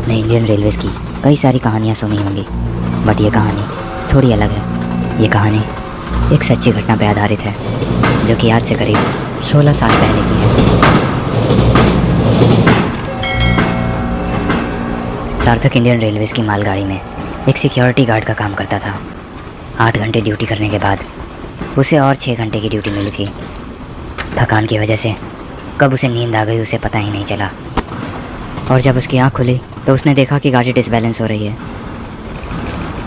आपने Indian Railways की कई सारी कहानियाँ सुनी होंगी, बट ये कहानी थोड़ी अलग है। ये कहानी एक सच्ची घटना पर आधारित है, जो कि आज से करीब 16 साल पहले की है। सार्थक इंडियन रेलवेज़ की मालगाड़ी में एक सिक्योरिटी गार्ड का काम करता था। 8 घंटे ड्यूटी करने के बाद उसे और 6 घंटे की ड्यूटी मिली थी। थकान की वजह से कब उसे नींद आ गई उसे पता ही नहीं चला, और जब उसकी आँख खुली तो उसने देखा कि गाड़ी डिसबैलेंस हो रही है।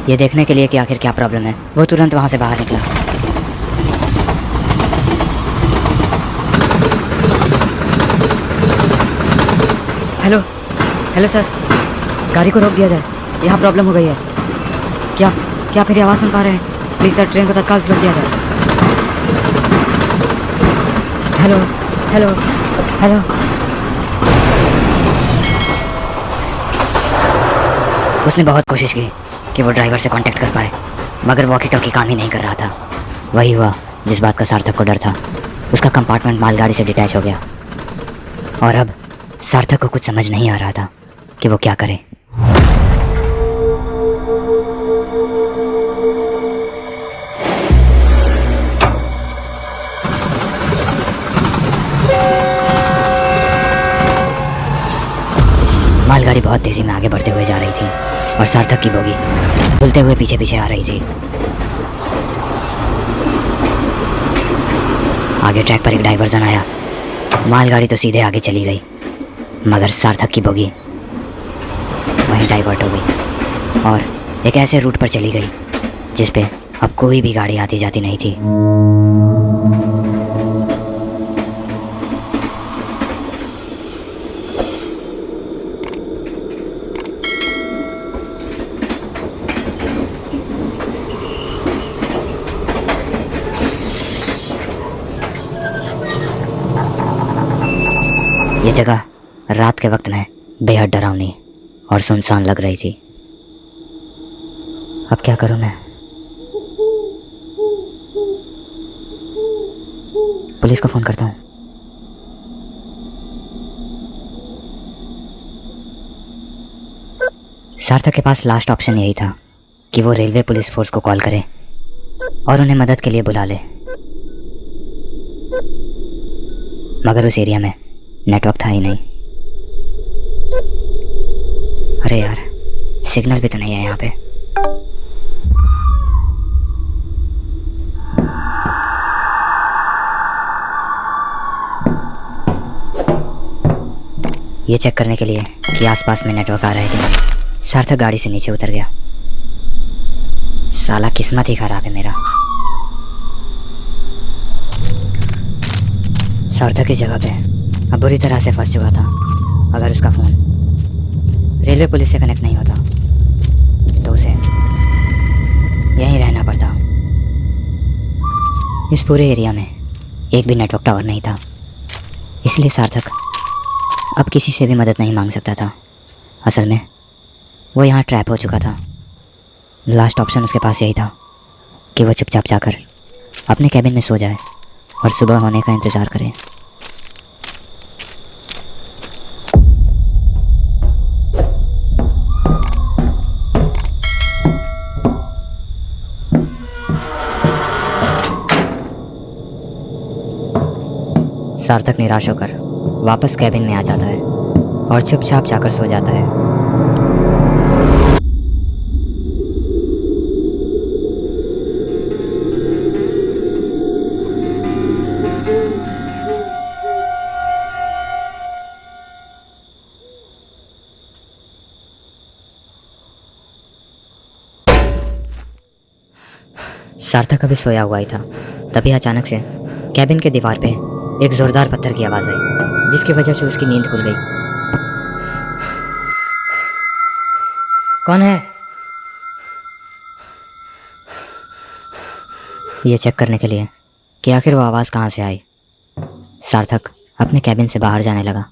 ये देखने के लिए कि आखिर क्या प्रॉब्लम है, वो तुरंत वहाँ से बाहर निकला। हेलो हेलो सर, गाड़ी को रोक दिया जाए, यहाँ प्रॉब्लम हो गई है। क्या क्या मेरी आवाज़ सुन पा रहे हैं? प्लीज़ सर, ट्रेन को तत्काल से रोक दिया जाए। Hello hello hello. उसने बहुत कोशिश की कि वो ड्राइवर से कांटेक्ट कर पाए, मगर वॉकी टॉकी काम ही नहीं कर रहा था। वही हुआ जिस बात का सार्थक को डर था। उसका कंपार्टमेंट मालगाड़ी से डिटैच हो गया, और अब सार्थक को कुछ समझ नहीं आ रहा था कि वो क्या करे। मालगाड़ी बहुत तेजी में आगे बढ़ते हुए जा रही थी, और सार्थक की बोगी धुलते हुए पीछे पीछे आ रही थी। आगे ट्रैक पर एक डाइवर्जन आया। मालगाड़ी तो सीधे आगे चली गई, मगर सार्थक की बोगी वहीं डाइवर्ट हो गई और एक ऐसे रूट पर चली गई जिस पे अब कोई भी गाड़ी आती जाती नहीं थी। ये जगह रात के वक्त में बेहद डरावनी और सुनसान लग रही थी। अब क्या करूं मैं? पुलिस को फ़ोन करता हूं। सार्थक के पास लास्ट ऑप्शन यही था कि वो रेलवे पुलिस फोर्स को कॉल करे और उन्हें मदद के लिए बुला ले, मगर उस एरिया में नेटवर्क था ही नहीं। अरे यार, सिग्नल भी तो नहीं है यहाँ पे। ये चेक करने के लिए कि आसपास में नेटवर्क आ रहे थे, सार्थक गाड़ी से नीचे उतर गया। साला किस्मत ही खराब है मेरा। सार्थक इस जगह पे अब बुरी तरह से फंस चुका था। अगर उसका फ़ोन रेलवे पुलिस से कनेक्ट नहीं होता तो उसे यहीं रहना पड़ता। इस पूरे एरिया में एक भी नेटवर्क टावर नहीं था, इसलिए सार्थक अब किसी से भी मदद नहीं मांग सकता था। असल में वो यहाँ ट्रैप हो चुका था। लास्ट ऑप्शन उसके पास यही था कि वो चुपचाप जाकर अपने कैबिन में सो जाए और सुबह होने का इंतज़ार करे। सार्थक निराश होकर वापस कैबिन में आ जाता है और चुपचाप जाकर सो जाता है। सार्थक अभी सोया हुआ ही था, तभी अचानक से कैबिन के दीवार पे एक जोरदार पत्थर की आवाज़ आई, जिसकी वजह से उसकी नींद खुल गई। कौन है? ये चेक करने के लिए कि आखिर वो आवाज़ कहाँ से आई, सार्थक अपने कैबिन से बाहर जाने लगा।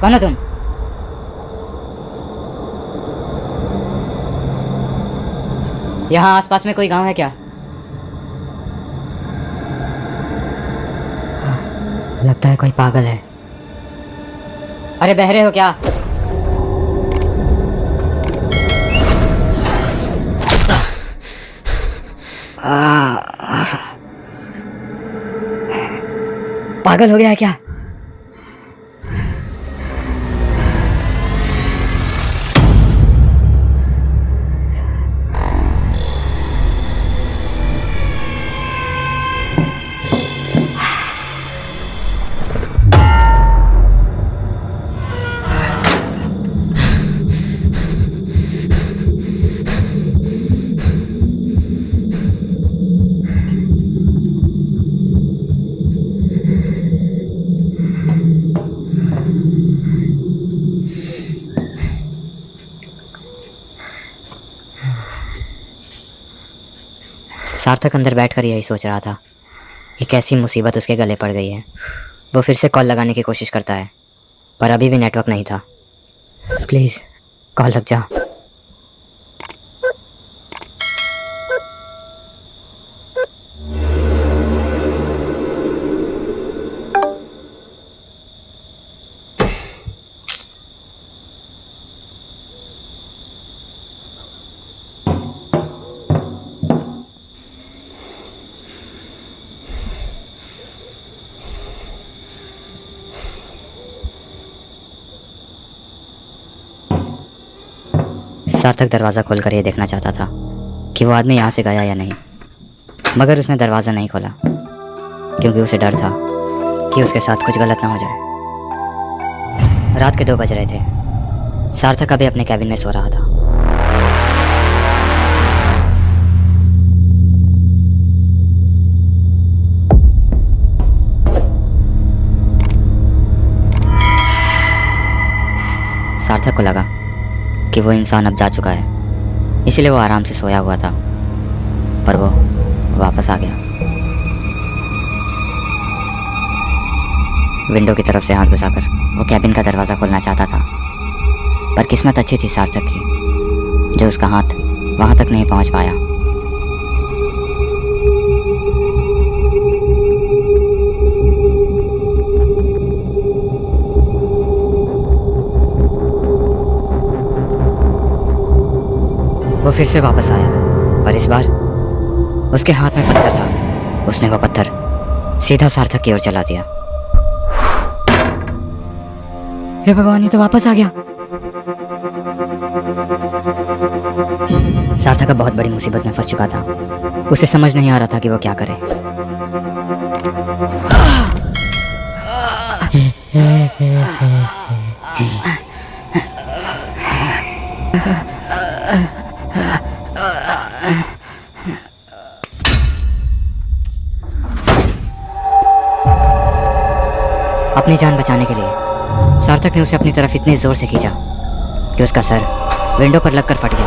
कौन हो तुम? यहाँ आसपास में कोई गांव है क्या? लगता है कोई पागल है। अरे बहरे हो क्या? पागल हो गया है क्या? सार्थक अंदर बैठकर यही सोच रहा था कि कैसी मुसीबत उसके गले पड़ गई है। वो फिर से कॉल लगाने की कोशिश करता है पर अभी भी नेटवर्क नहीं था। प्लीज़ कॉल लग जा। सार्थक दरवाज़ा खोलकर ये देखना चाहता था कि वो आदमी यहाँ से गया या नहीं, मगर उसने दरवाज़ा नहीं खोला क्योंकि उसे डर था कि उसके साथ कुछ गलत ना हो जाए। रात के 2 बज रहे थे। सार्थक अभी अपने कैबिन में सो रहा था। सार्थक को लगा कि वो इंसान अब जा चुका है, इसलिए वो आराम से सोया हुआ था, पर वो वापस आ गया। विंडो की तरफ से हाथ घुसाकर वो कैबिन का दरवाज़ा खोलना चाहता था, पर किस्मत अच्छी थी सार्थक की जो उसका हाथ वहां तक नहीं पहुंच पाया। वो फिर से वापस आया, पर इस बार उसके हाथ में पत्थर था। उसने वो पत्थर सीधा सार्थक की ओर चला दिया। हे भगवान, ये तो वापस आ गया। सार्थक अब बहुत बड़ी मुसीबत में फंस चुका था। उसे समझ नहीं आ रहा था कि वो क्या करे। अपनी जान बचाने के लिए सार्थक ने उसे अपनी तरफ इतने जोर से खींचा कि उसका सर विंडो पर लगकर फट गया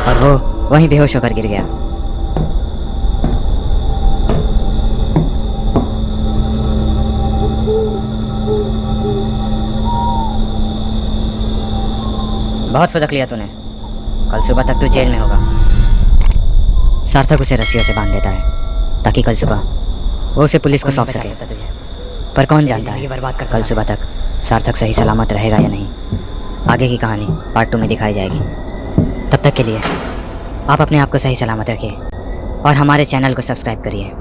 और वो वहीं बेहोश होकर गिर गया। बहुत फुदक लिया तूने, कल सुबह तक तू जेल में होगा। सार्थक उसे रस्सियों से बांध देता है ताकि कल सुबह वो उसे पुलिस को सौंप सके। पर कौन जानता है बर्बाद कर कल सुबह तक सार्थक सही सलामत रहेगा या नहीं। आगे की कहानी पार्ट 2 में दिखाई जाएगी। तब तक के लिए आप अपने आप को सही सलामत रखिए और हमारे चैनल को सब्सक्राइब करिए।